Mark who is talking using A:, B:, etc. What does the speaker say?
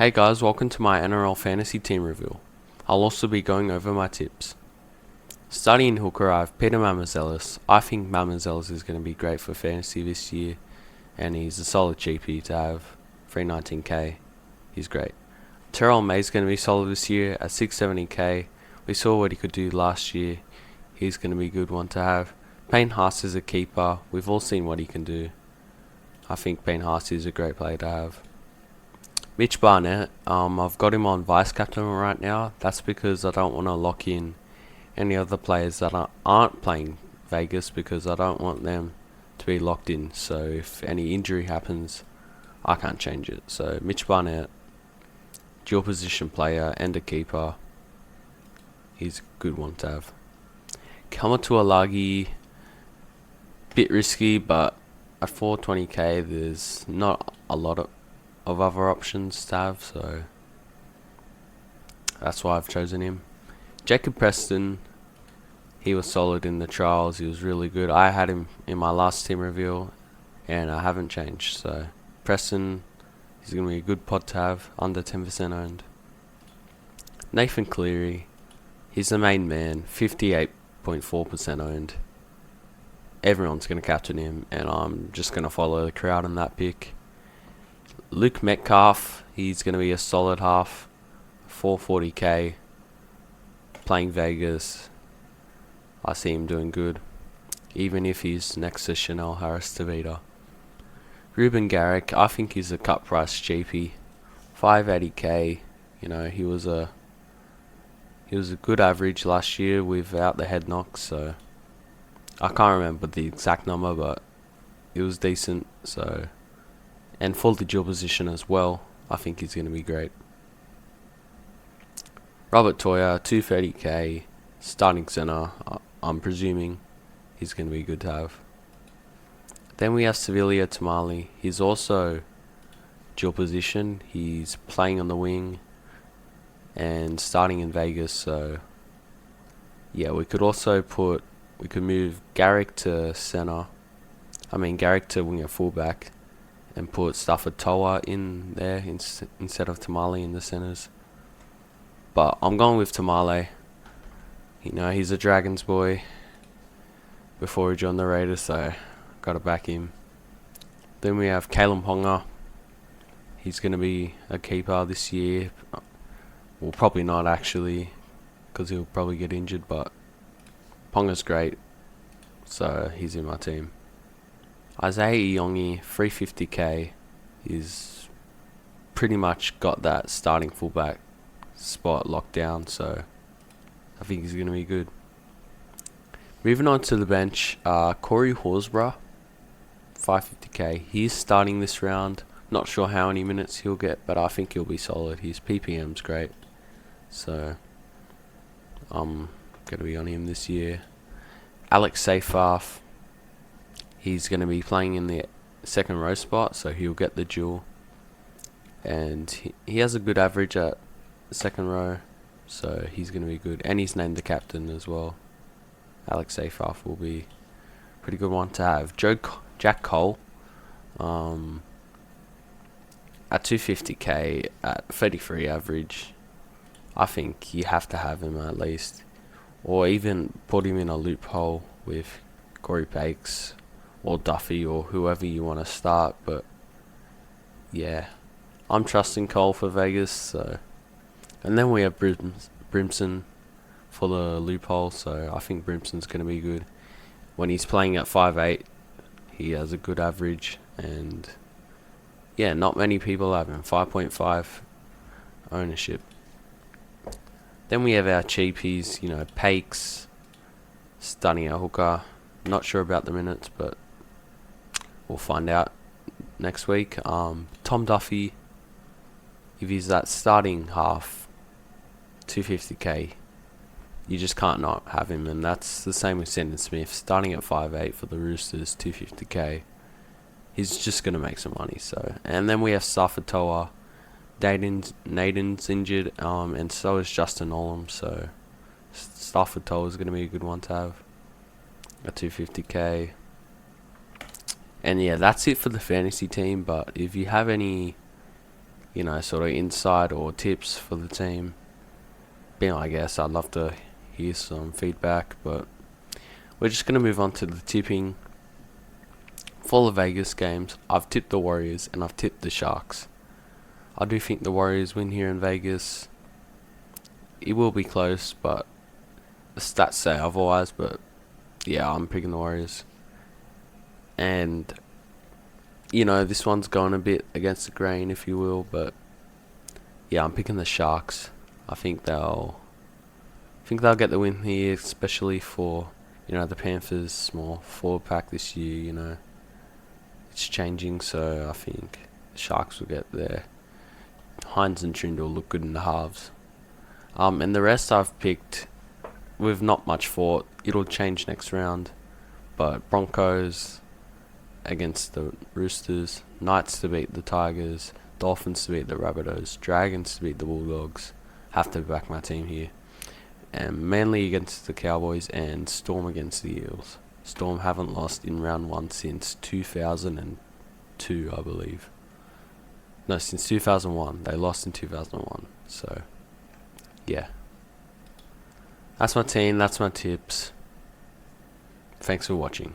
A: Hey guys, welcome to my NRL fantasy team review. I'll also be going over my tips. Starting in hooker, I have Peter Mamouzelos. I think Mamouzelos is going to be great for fantasy this year, and he's a solid GP to have. 319k, he's great. Terrell May's going to be solid this year at 670k. We saw what he could do last year. He's going to be a good one to have. Payne Haas is a keeper. We've all seen what he can do. I think Payne Haas is a great player to have. Mitch Barnett, I've got him on vice captain right now. That's because I don't want to lock in any other players that aren't playing Vegas, because I don't want them to be locked in. So if any injury happens, I can't change it. So Mitch Barnett, dual position player and a keeper. He's a good one to have. Kamatualagi, bit risky, but at 420k there's not a lot of other options to have, so that's why I've chosen him. Jacob Preston, he was solid in the trials. He was really good. I had him in my last team review and I haven't changed, so Preston, he's going to be a good pod to have, under 10% owned. Nathan Cleary, he's the main man, 58.4% owned. Everyone's going to captain him, and I'm just going to follow the crowd on that pick. Luke Metcalf, he's going to be a solid half, 440k, playing Vegas. I see him doing good, even if he's next to Chanel Harris-Tavita. Ruben Garrick, I think he's a cut price GP, 580k. You know, he was a good average last year without the head knocks, so I can't remember the exact number, but it was decent. So, and for the dual position as well, I think he's going to be great. Robert Toya, 230k, starting center. I'm presuming he's going to be good to have. Then we have Sevilla Tamale. He's also dual position. He's playing on the wing and starting in Vegas. So yeah, we could move Garrick to center. Garrick to winger fullback, and put Stafford Toa in there instead of Tamale in the centers. But I'm going with Tamale. You know, he's a Dragons boy before he joined the Raiders, so gotta back him. Then we have Caleb Ponga. He's gonna be a keeper this year. Well, probably not actually, because he'll probably get injured, but Ponga's great, so he's in my team. Isaiah Iongi, 350k, is pretty much got that starting fullback spot locked down, so I think he's going to be good. Moving on to the bench, Corey Horsburgh, 550k. He's starting this round. Not sure how many minutes he'll get, but I think he'll be solid. His PPM's great, so I'm going to be on him this year. Alex Seyfarth, he's going to be playing in the second row spot, so he'll get the dual. And he has a good average at the second row, so he's going to be good. And he's named the captain as well. Alex Seyfarth will be a pretty good one to have. Jack Cole, at 250k at 33 average, I think you have to have him at least. Or even put him in a loophole with Corey Pakes or Duffy or whoever you want to start. But yeah, I'm trusting Cole for Vegas. So, and then we have Brimson for the loophole. So I think Brimson's going to be good. When he's playing at 5'8", he has a good average. And yeah, not many people have him. 5.5 ownership. Then we have our cheapies, you know, Pakes, starting our hooker. Not sure about the minutes, but we'll find out next week. Tom Duffy, if he's that starting half, 250k, you just can't not have him. And that's the same with Sandon Smith, starting at 5'8" for the Roosters, 250k. He's just going to make some money. So, and then we have Stafford Toa. Naden's injured, and so is Justin Olam, so Stafford Toa is going to be a good one to have at 250k. And yeah, that's it for the fantasy team. But if you have any you know, sort of insight or tips for the team, being my guest, I'd love to hear some feedback. But we're just going to move on to the tipping. For the Vegas games, I've tipped the Warriors and I've tipped the Sharks. I do think the Warriors win here in Vegas. It will be close, but the stats say otherwise. But yeah, I'm picking the Warriors. And, you know, this one's going a bit against the grain, if you will. But yeah, I'm picking the Sharks. I think they'll get the win here, especially for, you know, the Panthers' small forward pack this year. You know, it's changing, so I think the Sharks will get there. Hines and Trindle look good in the halves. And the rest I've picked with not much thought. It'll change next round. But Broncos against the Roosters, Knights to beat the Tigers, Dolphins to beat the Rabbitohs, Dragons to beat the Bulldogs. Have to back my team here. And Manly against the Cowboys and Storm against the Eels. Storm haven't lost in round 1 since 2002, I believe. No, since 2001. They lost in 2001. So, yeah. That's my team. That's my tips. Thanks for watching.